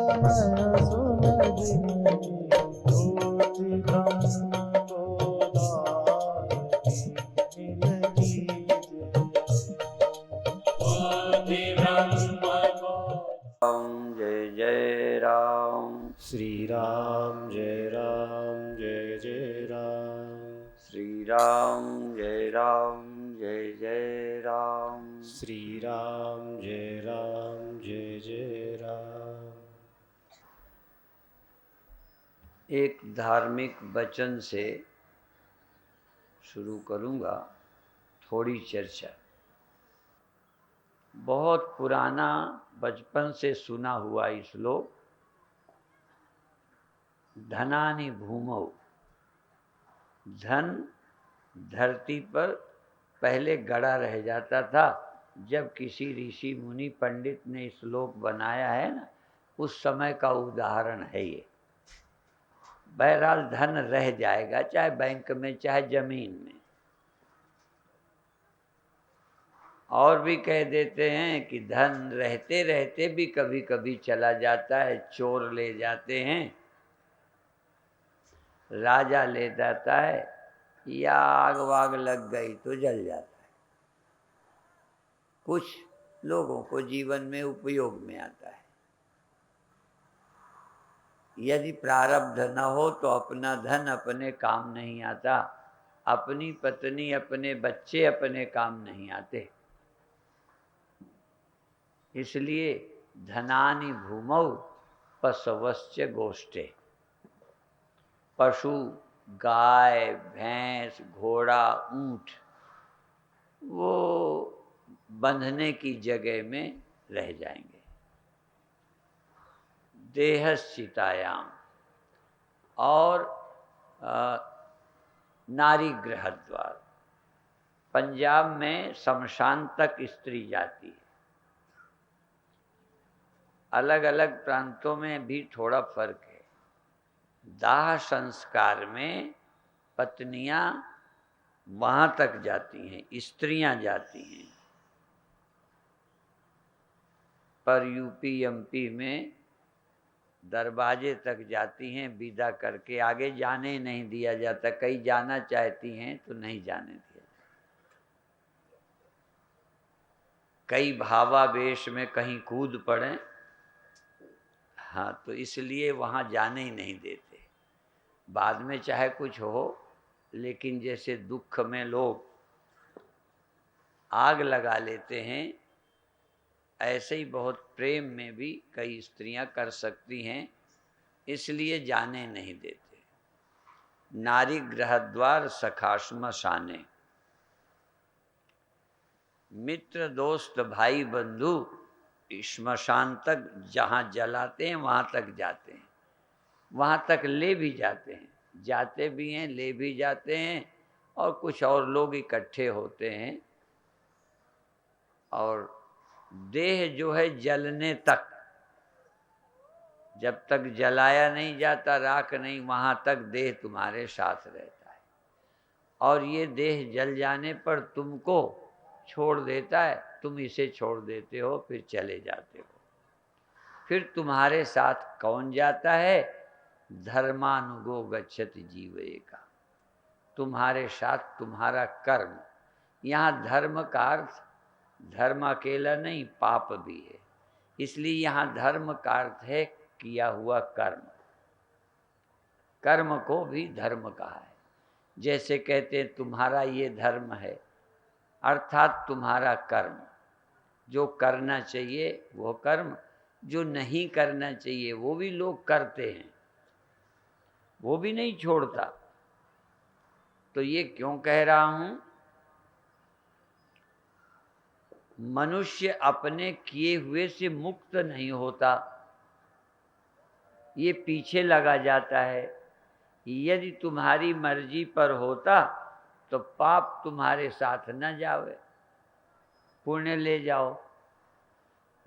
नयन सुलगिनी ज्योति ब्रह्म गोदारिणी नीलगी राम जय जय राम। श्री राम जय राम जय जय राम। श्री राम जय राम जय जय राम। श्री राम जय राम जय जय राम। एक धार्मिक वचन से शुरू करूंगा थोड़ी चर्चा। बहुत पुराना, बचपन से सुना हुआ श्लोक, धनानि भूमौ। धन धरती पर पहले गड़ा रह जाता था। जब किसी ऋषि मुनि पंडित ने श्लोक बनाया है ना, उस समय का उदाहरण है ये। बहरहाल धन रह जाएगा, चाहे बैंक में चाहे जमीन में। और भी कह देते हैं कि धन रहते रहते भी कभी कभी चला जाता है, चोर ले जाते हैं, राजा ले जाता है, या आग वाग लग गई तो जल जाता है। कुछ लोगों को जीवन में उपयोग में आता है। यदि प्रारब्ध न हो तो अपना धन अपने काम नहीं आता, अपनी पत्नी अपने बच्चे अपने काम नहीं आते। इसलिए धनानि भूमौ पशवश्च गोष्ठे। पशु, गाय, भैंस, घोड़ा, ऊंट वो बंधने की जगह में रह जाएंगे। देहश्चितायाम, और नारी गृह द्वार। पंजाब में शमशान तक स्त्री जाती है। अलग अलग प्रांतों में भी थोड़ा फर्क है। दाह संस्कार में पत्नियां वहां तक जाती हैं, स्त्रियां जाती हैं। पर यूपी एमपी में दरवाजे तक जाती हैं, विदा करके आगे जाने नहीं दिया जाता। कई जाना चाहती हैं तो नहीं जाने दिया जाता। कई भावावेश में कहीं कूद पड़े, हाँ, तो इसलिए वहाँ जाने ही नहीं देते। बाद में चाहे कुछ हो, लेकिन जैसे दुख में लोग आग लगा लेते हैं, ऐसे ही बहुत प्रेम में भी कई स्त्रियां कर सकती हैं, इसलिए जाने नहीं देते। नारी गृहद्वार सखा श्मशाने। मित्र दोस्त भाई बंधु श्मशान तक जहाँ जलाते हैं वहाँ तक जाते हैं, वहाँ तक ले भी जाते हैं, जाते भी हैं, ले भी जाते हैं। और कुछ और लोग इकट्ठे होते हैं, और देह जो है जलने तक, जब तक जलाया नहीं जाता, राख नहीं, वहाँ तक देह तुम्हारे साथ रहता है। और ये देह जल जाने पर तुमको छोड़ देता है, तुम इसे छोड़ देते हो, फिर चले जाते हो। फिर तुम्हारे साथ कौन जाता है? धर्मानुगो गच्छति जीवेका। तुम्हारे साथ तुम्हारा कर्म। यहाँ धर्म का अर्थ धर्म अकेला नहीं, पाप भी है। इसलिए यहाँ धर्म का अर्थ है किया हुआ कर्म। कर्म को भी धर्म कहा है। जैसे कहते हैं तुम्हारा ये धर्म है, अर्थात तुम्हारा कर्म। जो करना चाहिए वो कर्म, जो नहीं करना चाहिए वो भी लोग करते हैं, वो भी नहीं छोड़ता। तो ये क्यों कह रहा हूं? मनुष्य अपने किए हुए से मुक्त नहीं होता, ये पीछे लगा जाता है। यदि तुम्हारी मर्जी पर होता तो पाप तुम्हारे साथ न जावे, पुण्य ले जाओ।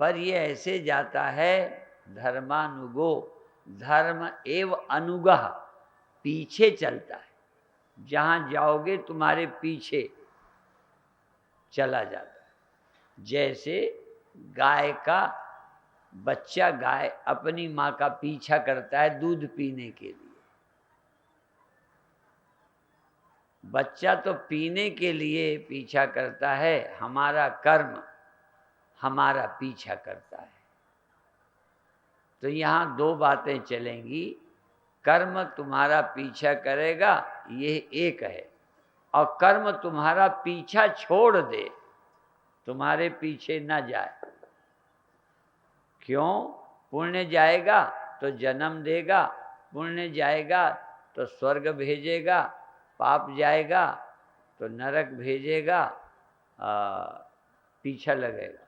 पर ये ऐसे जाता है, धर्मानुगो, धर्म एव अनुगह, पीछे चलता है। जहाँ जाओगे तुम्हारे पीछे चला जाता है। जैसे गाय का बच्चा गाय अपनी माँ का पीछा करता है दूध पीने के लिए। बच्चा तो पीने के लिए पीछा करता है, हमारा कर्म हमारा पीछा करता है। तो यहाँ दो बातें चलेंगी, कर्म तुम्हारा पीछा करेगा ये एक है, और कर्म तुम्हारा पीछा छोड़ दे, तुम्हारे पीछे न जाए। क्यों? पुण्य जाएगा तो जन्म देगा, पुण्य जाएगा तो स्वर्ग भेजेगा, पाप जाएगा तो नरक भेजेगा, पीछा लगेगा।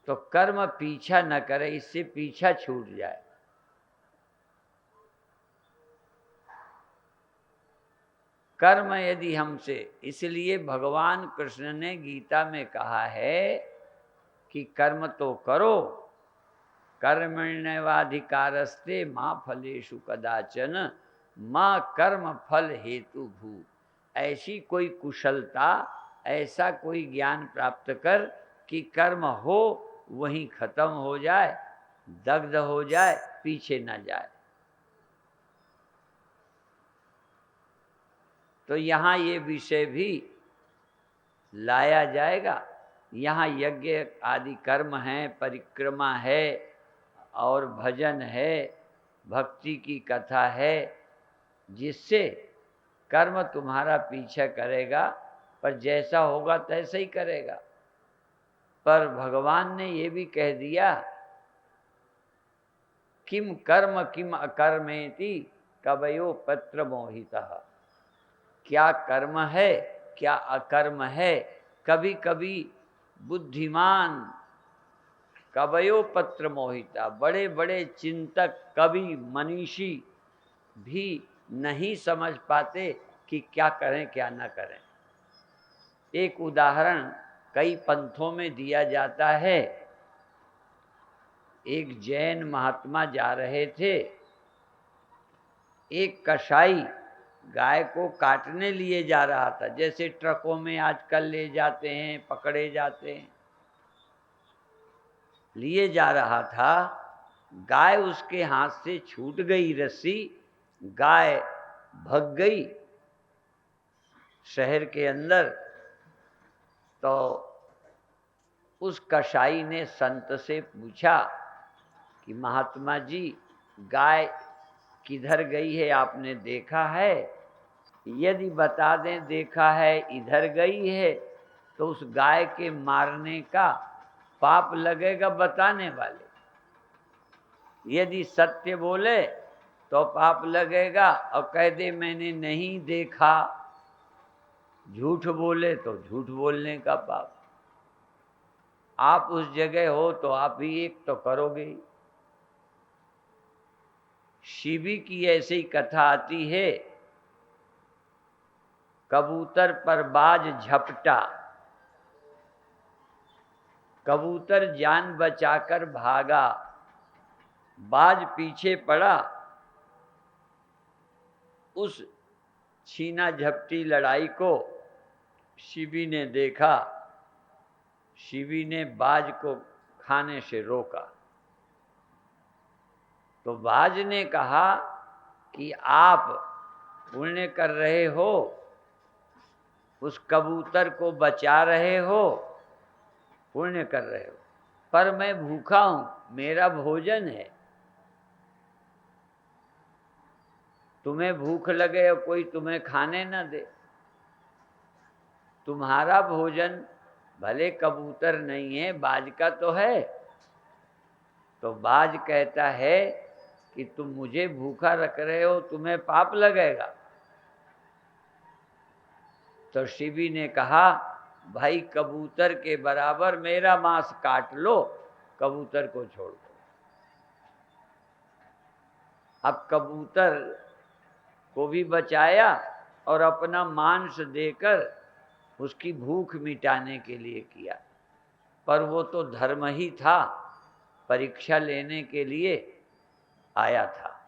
तो कर्म पीछा न करे, इससे पीछा छूट जाए। कर्म यदि हमसे, इसलिए भगवान कृष्ण ने गीता में कहा है कि कर्म तो करो, कर्मण्येवाधिकारस्ते मां फलेषु कदाचन मां कर्म फल हेतु भू। ऐसी कोई कुशलता, ऐसा कोई ज्ञान प्राप्त कर कि कर्म हो वहीं खत्म हो जाए, दग्ध हो जाए, पीछे न जाए। तो यहाँ ये विषय भी लाया जाएगा। यहाँ यज्ञ आदि कर्म हैं, परिक्रमा है और भजन है, भक्ति की कथा है, जिससे कर्म तुम्हारा पीछा करेगा, पर जैसा होगा तैसा ही करेगा। पर भगवान ने ये भी कह दिया, किम कर्म किम अकर्मेति कवयो पत्र मोहितः। क्या कर्म है क्या अकर्म है, कभी कभी बुद्धिमान कवयो पत्र मोहिता, बड़े बड़े चिंतक कवि मनीषी भी नहीं समझ पाते कि क्या करें क्या ना करें। एक उदाहरण कई पंथों में दिया जाता है। एक जैन महात्मा जा रहे थे, एक कसाई गाय को काटने लिए जा रहा था, जैसे ट्रकों में आजकल ले जाते हैं, पकड़े जाते हैं, लिए जा रहा था। गाय उसके हाथ से छूट गई रस्सी, गाय भाग गई शहर के अंदर। तो उस कसाई ने संत से पूछा कि महात्मा जी, गाय किधर गई है, आपने देखा है? यदि बता दें देखा है, इधर गई है, तो उस गाय के मारने का पाप लगेगा बताने वाले। यदि सत्य बोले तो पाप लगेगा, और कह दे मैंने नहीं देखा, झूठ बोले तो झूठ बोलने का पाप। आप उस जगह हो तो आप ही एक तो करोगे। शिवी की ऐसी कथा आती है, कबूतर पर बाज झपटा, कबूतर जान बचाकर भागा, बाज पीछे पड़ा, उस छीना झपटी लड़ाई को शिवी ने देखा, शिवी ने बाज को खाने से रोका। तो बाज ने कहा कि आप पुण्य कर रहे हो, उस कबूतर को बचा रहे हो, पुण्य कर रहे हो, पर मैं भूखा हूं, मेरा भोजन है। तुम्हें भूख लगे और कोई तुम्हें खाने न दे, तुम्हारा भोजन भले कबूतर नहीं है, बाज का तो है। तो बाज कहता है कि तुम मुझे भूखा रख रहे हो, तुम्हें पाप लगेगा। तो शिवी ने कहा, भाई कबूतर के बराबर मेरा मांस काट लो, कबूतर को छोड़ दो। अब कबूतर को भी बचाया और अपना मांस देकर उसकी भूख मिटाने के लिए किया। पर वो तो धर्म ही था, परीक्षा लेने के लिए आया था।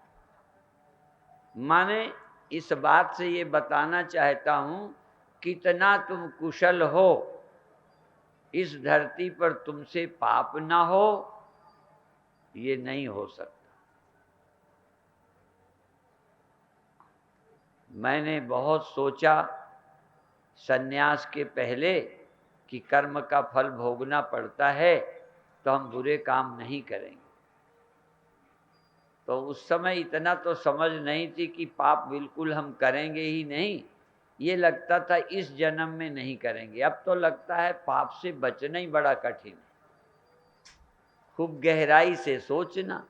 माने इस बात से ये बताना चाहता हूं, कितना तुम कुशल हो, इस धरती पर तुमसे पाप ना हो, ये नहीं हो सकता। मैंने बहुत सोचा सन्यास के पहले कि कर्म का फल भोगना पड़ता है तो हम बुरे काम नहीं करेंगे। तो उस समय इतना तो समझ नहीं थी कि पाप बिल्कुल हम करेंगे ही नहीं। ये लगता था इस जन्म में नहीं करेंगे। अब तो लगता है पाप से बचना ही बड़ा कठिन है। खूब गहराई से सोचना।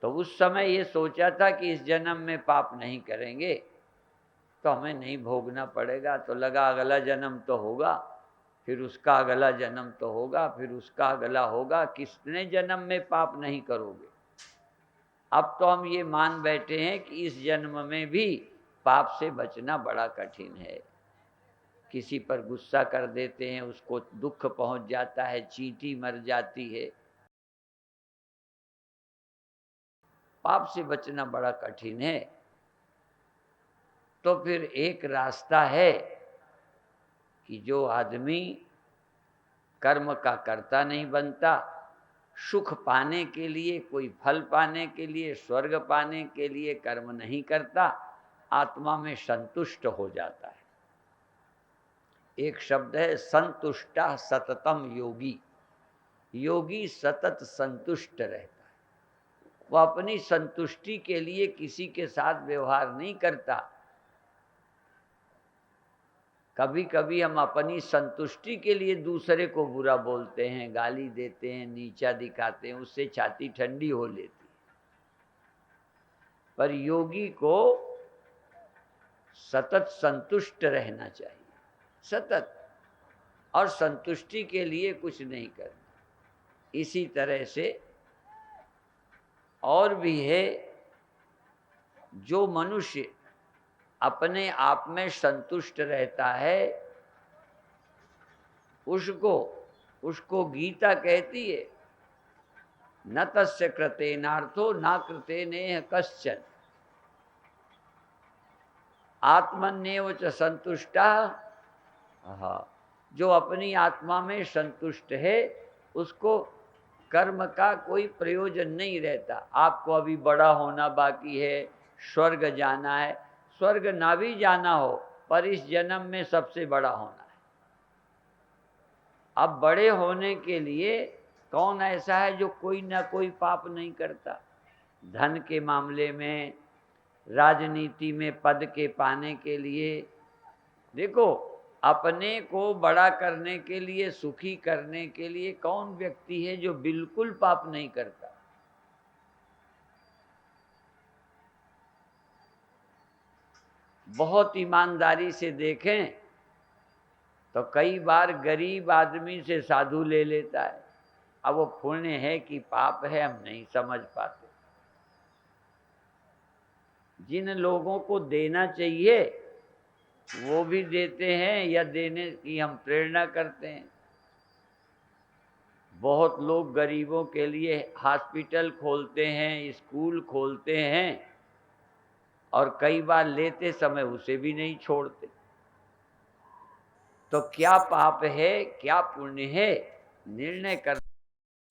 तो उस समय ये सोचा था कि इस जन्म में पाप नहीं करेंगे तो हमें नहीं भोगना पड़ेगा। तो लगा अगला जन्म तो होगा, फिर उसका अगला जन्म तो होगा, फिर उसका अगला होगा, कितने जन्म में पाप नहीं करोगे। अब तो हम ये मान बैठे हैं कि इस जन्म में भी पाप से बचना बड़ा कठिन है। किसी पर गुस्सा कर देते हैं, उसको दुख पहुंच जाता है, चींटी मर जाती है। पाप से बचना बड़ा कठिन है। तो फिर एक रास्ता है कि जो आदमी कर्म का कर्ता नहीं बनता, सुख पाने के लिए, कोई फल पाने के लिए, स्वर्ग पाने के लिए कर्म नहीं करता, आत्मा में संतुष्ट हो जाता है। एक शब्द है संतुष्टा सततम योगी। योगी सतत संतुष्ट रहता है। वो अपनी संतुष्टि के लिए किसी के साथ व्यवहार नहीं करता। कभी कभी हम अपनी संतुष्टि के लिए दूसरे को बुरा बोलते हैं, गाली देते हैं, नीचा दिखाते हैं, उससे छाती ठंडी हो लेती है। पर योगी को सतत संतुष्ट रहना चाहिए, सतत, और संतुष्टि के लिए कुछ नहीं करना। इसी तरह से और भी है, जो मनुष्य अपने आप में संतुष्ट रहता है उसको गीता कहती है न तस्य कृतेनार्थो न कृतेनेह कश्चन आत्मन्येव च संतुष्टा। जो अपनी आत्मा में संतुष्ट है उसको कर्म का कोई प्रयोजन नहीं रहता। आपको अभी बड़ा होना बाकी है, स्वर्ग जाना है। स्वर्ग ना भी जाना हो पर इस जन्म में सबसे बड़ा होना है। अब बड़े होने के लिए कौन ऐसा है जो कोई ना कोई पाप नहीं करता। धन के मामले में, राजनीति में पद के पाने के लिए, देखो अपने को बड़ा करने के लिए, सुखी करने के लिए कौन व्यक्ति है जो बिल्कुल पाप नहीं करता। बहुत ईमानदारी से देखें तो कई बार गरीब आदमी से साधु ले लेता है। अब वो पुण्य है कि पाप है हम नहीं समझ पाते। जिन लोगों को देना चाहिए वो भी देते हैं या देने की हम प्रेरणा करते हैं। बहुत लोग गरीबों के लिए हॉस्पिटल खोलते हैं, स्कूल खोलते हैं और कई बार लेते समय उसे भी नहीं छोड़ते। तो क्या पाप है क्या पुण्य है निर्णय करना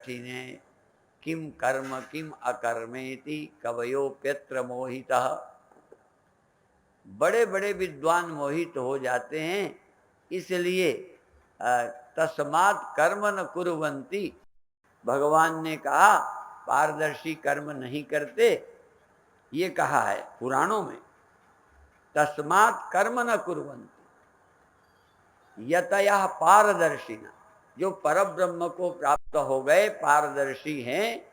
कठिन है। किम कर्म किम अकर्मेति कवयोप्यत्र मोहितः। बड़े बड़े विद्वान मोहित हो जाते हैं। इसलिए तस्मात् कर्म न कुर्वन्ति। भगवान ने कहा पारदर्शी कर्म नहीं करते, ये कहा है पुराणों में। तस्मात् कर्म न कुर्वन्ति यतयः पारदर्शिना। जो परब्रह्म को प्राप्त हो गए, पारदर्शी हैं।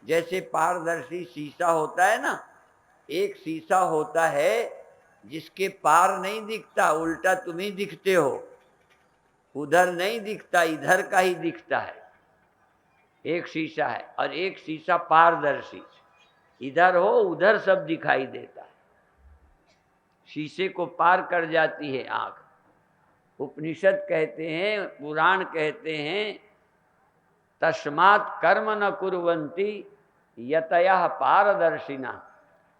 जैसे पारदर्शी शीशा होता है ना, एक शीशा होता है जिसके पार नहीं दिखता, उल्टा तुम ही दिखते हो। उधर नहीं दिखता, इधर का ही दिखता है। एक शीशा है और एक शीशा पारदर्शी, इधर हो उधर सब दिखाई देता है। शीशे को पार कर जाती है आंख। उपनिषद कहते हैं, पुराण कहते हैं तस्मात् कर्म न कुर्वन्ति यतयः पारदर्शिना।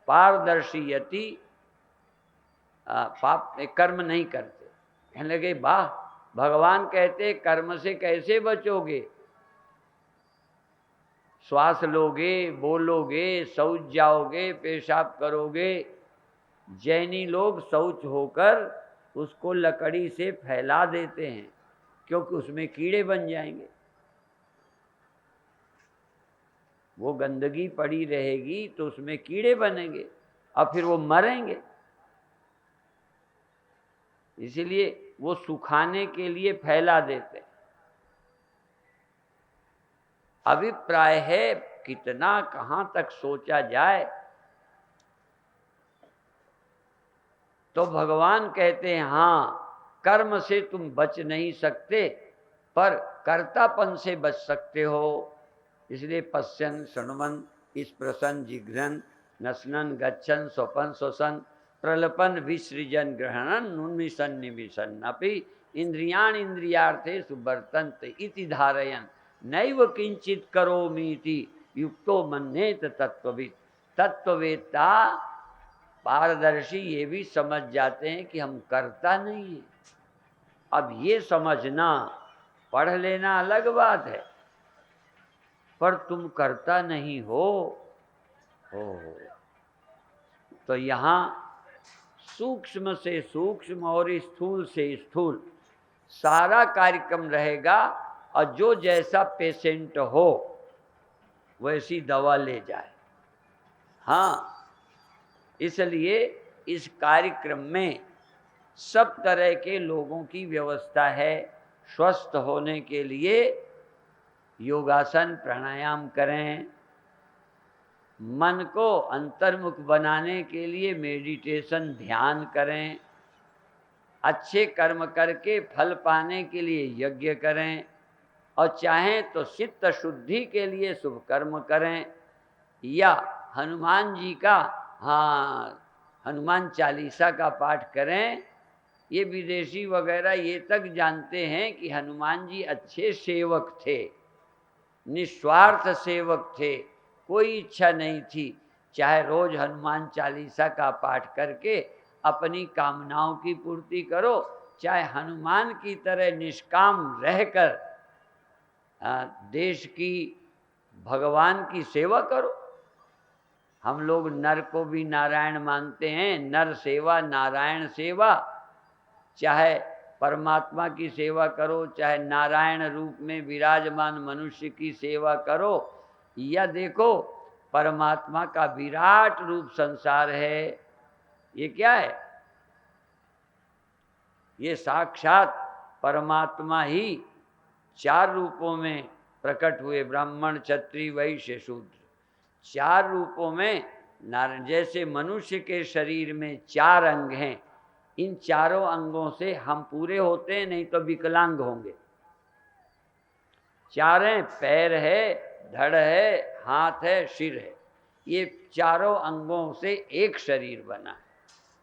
पारदर्शी यति पाप कर्म नहीं करते। कहने लगे वाह, भगवान कहते कर्म से कैसे बचोगे? श्वास लोगे, बोलोगे, शौच जाओगे, पेशाब करोगे। जैनी लोग शौच होकर उसको लकड़ी से फैला देते हैं, क्योंकि उसमें कीड़े बन जाएंगे। वो गंदगी पड़ी रहेगी तो उसमें कीड़े बनेंगे और फिर वो मरेंगे। इसीलिए वो सुखाने के लिए फैला देते हैं। अभिप्राय है, कितना कहां तक सोचा जाए। तो भगवान कहते हैं हाँ, कर्म से तुम बच नहीं सकते, पर कर्तापन से बच सकते हो। इसलिए पश्यन शृण्वन स्पृशन जिघ्रन नसनन गच्छन स्वपन श्वसन प्रलपन विसृजन ग्रहणन उन्मिषन निमिषन अपि इंद्रियाण इंद्रियार्थे सुवर्तन्त इति धारयन नैव किंचित करोमीति युक्तो मन्येत तत्वविद। तत्ववेत्ता पारदर्शी ये भी समझ जाते हैं कि हम करता नहीं है। अब ये समझना, पढ़ लेना अलग बात है, पर तुम करता नहीं हो। तो यहाँ सूक्ष्म से सूक्ष्म और स्थूल से स्थूल सारा कार्यक्रम रहेगा, और जो जैसा पेशेंट हो वैसी दवा ले जाए। हाँ, इसलिए इस कार्यक्रम में सब तरह के लोगों की व्यवस्था है। स्वस्थ होने के लिए योगासन प्राणायाम करें, मन को अंतर्मुख बनाने के लिए मेडिटेशन ध्यान करें, अच्छे कर्म करके फल पाने के लिए यज्ञ करें, और चाहें तो चित्त शुद्धि के लिए शुभ कर्म करें, या हनुमान जी का हनुमान चालीसा का पाठ करें। ये विदेशी वगैरह ये तक जानते हैं कि हनुमान जी अच्छे सेवक थे, निस्वार्थ सेवक थे, कोई इच्छा नहीं थी। चाहे रोज हनुमान चालीसा का पाठ करके अपनी कामनाओं की पूर्ति करो, चाहे हनुमान की तरह निष्काम रहकर देश की, भगवान की सेवा करो। हम लोग नर को भी नारायण मानते हैं, नर सेवा नारायण सेवा। चाहे परमात्मा की सेवा करो, चाहे नारायण रूप में विराजमान मनुष्य की सेवा करो, या देखो परमात्मा का विराट रूप संसार है। ये क्या है? ये साक्षात परमात्मा ही चार रूपों में प्रकट हुए, ब्राह्मण क्षत्रिय वैश्य शूद्र, चार रूपों में नारायण। जैसे मनुष्य के शरीर में चार अंग हैं, इन चारों अंगों से हम पूरे होते हैं, नहीं तो विकलांग होंगे। चारें पैर है, धड़ है, हाथ है, सिर है, ये चारों अंगों से एक शरीर बना है।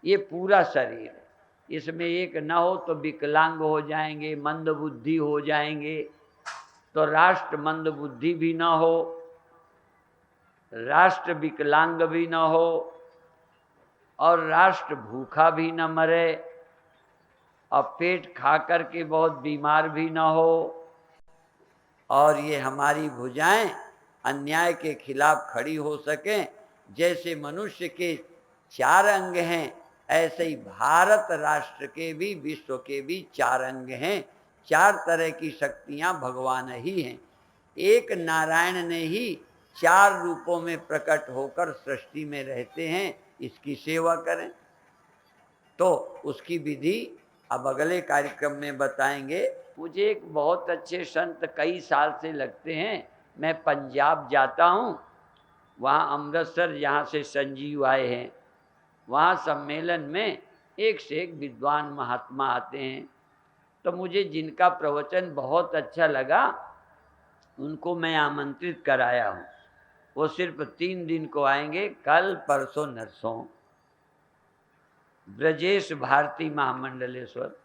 ये पूरा शरीर है, इसमें एक न हो तो विकलांग हो जाएंगे, मंद बुद्धि हो जाएंगे। तो राष्ट्र मंद बुद्धि भी न हो, राष्ट्र विकलांग भी न हो, और राष्ट्र भूखा भी न मरे, और पेट खा कर के बहुत बीमार भी न हो, और ये हमारी भुजाएं अन्याय के खिलाफ खड़ी हो सकें। जैसे मनुष्य के चार अंग हैं, ऐसे ही भारत राष्ट्र के भी, विश्व के भी चार अंग हैं। चार तरह की शक्तियां भगवान ही हैं। एक नारायण ने ही चार रूपों में प्रकट होकर सृष्टि में रहते हैं, इसकी सेवा करें। तो उसकी विधि अब अगले कार्यक्रम में बताएंगे। मुझे एक बहुत अच्छे संत कई साल से लगते हैं। मैं पंजाब जाता हूँ, वहाँ अमृतसर जहाँ से संजीव आए हैं, वहाँ सम्मेलन में एक से एक विद्वान महात्मा आते हैं। तो मुझे जिनका प्रवचन बहुत अच्छा लगा, उनको मैं आमंत्रित कराया हूँ। वो सिर्फ 3 दिन को आएंगे, कल परसों नरसों। ब्रजेश भारती महामंडलेश्वर।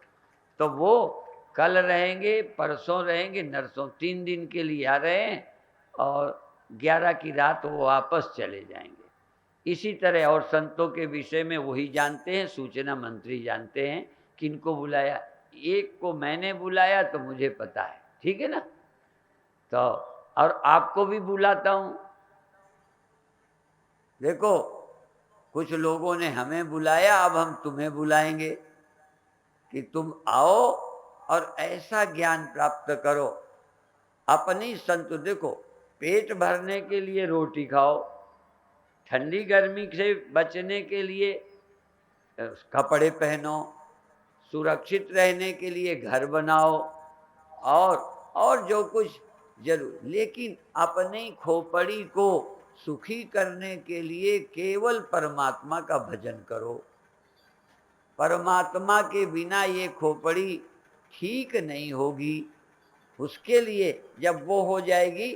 तो वो कल रहेंगे, परसों रहेंगे, नरसों 3 दिन के लिए आ रहे हैं, और 11 की रात वो वापस चले जाएंगे। इसी तरह और संतों के विषय में वही जानते हैं, सूचना मंत्री जानते हैं किनको बुलाया। एक को मैंने बुलाया तो मुझे पता है, ठीक है ना। तो और आपको भी बुलाता हूं। देखो, कुछ लोगों ने हमें बुलाया, अब हम तुम्हें बुलाएंगे कि तुम आओ और ऐसा ज्ञान प्राप्त करो। अपनी संत देखो, पेट भरने के लिए रोटी खाओ, ठंडी गर्मी से बचने के लिए कपड़े पहनो, सुरक्षित रहने के लिए घर बनाओ, और जो कुछ जरूर, लेकिन अपनी खोपड़ी को सुखी करने के लिए केवल परमात्मा का भजन करो। परमात्मा के बिना ये खोपड़ी ठीक नहीं होगी। उसके लिए जब वो हो जाएगी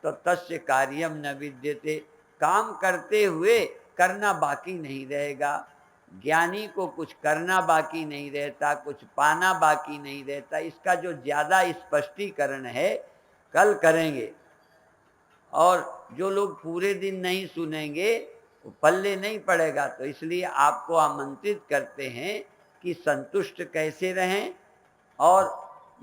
तो तस्य कार्यम न विद्यते, काम करते हुए करना बाकी नहीं रहेगा। ज्ञानी को कुछ करना बाकी नहीं रहता, कुछ पाना बाकी नहीं रहता। इसका जो ज्यादा स्पष्टीकरण है कल करेंगे। और जो लोग पूरे दिन नहीं सुनेंगे वो पल्ले नहीं पड़ेगा। तो इसलिए आपको आमंत्रित करते हैं कि संतुष्ट कैसे रहें। और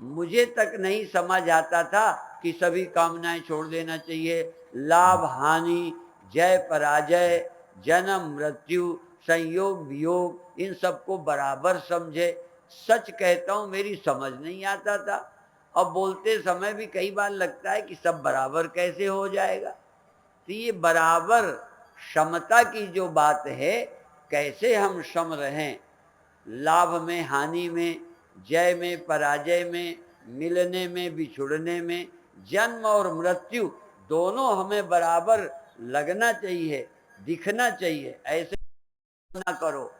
मुझे तक नहीं समझ आता था कि सभी कामनाएं छोड़ देना चाहिए, लाभ हानि, जय पराजय, जन्म मृत्यु, संयोग वियोग, इन सबको बराबर समझे। सच कहता हूं, मेरी समझ नहीं आता था। अब बोलते समय भी कई बार लगता है कि सब बराबर कैसे हो जाएगा। तो ये बराबर समता की जो बात है, कैसे हम सम रहें, लाभ में हानि में, जय में पराजय में, मिलने में बिछुड़ने में, जन्म और मृत्यु दोनों हमें बराबर लगना चाहिए, दिखना चाहिए। ऐसे ना करो।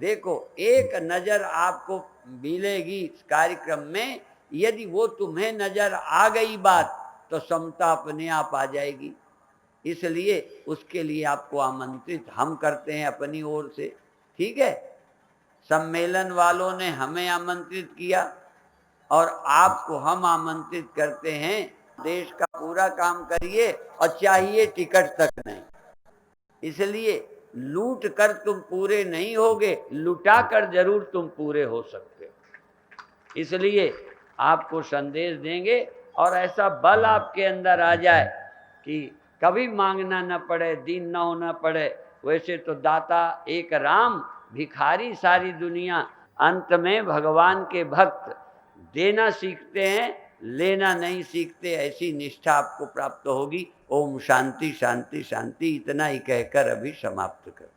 देखो, एक नजर आपको मिलेगी इस कार्यक्रम में, यदि वो तुम्हें नजर आ गई बात तो समता अपने आप आ जाएगी। इसलिए उसके लिए आपको आमंत्रित हम करते हैं अपनी ओर से, ठीक है। सम्मेलन वालों ने हमें आमंत्रित किया और आपको हम आमंत्रित करते हैं। देश का पूरा काम करिए और चाहिए टिकट तक नहीं। इसलिए लूट कर तुम पूरे नहीं होगे, लुटा कर जरूर तुम पूरे हो सकते हो। इसलिए आपको संदेश देंगे और ऐसा बल आपके अंदर आ जाए कि कभी मांगना न पड़े, दीन न होना पड़े। वैसे तो दाता एक राम, भिखारी सारी दुनिया। अंत में भगवान के भक्त देना सीखते हैं, लेना नहीं सीखते। ऐसी निष्ठा आपको प्राप्त होगी। ओम शांति शांति शांति। इतना ही कहकर अभी समाप्त कर।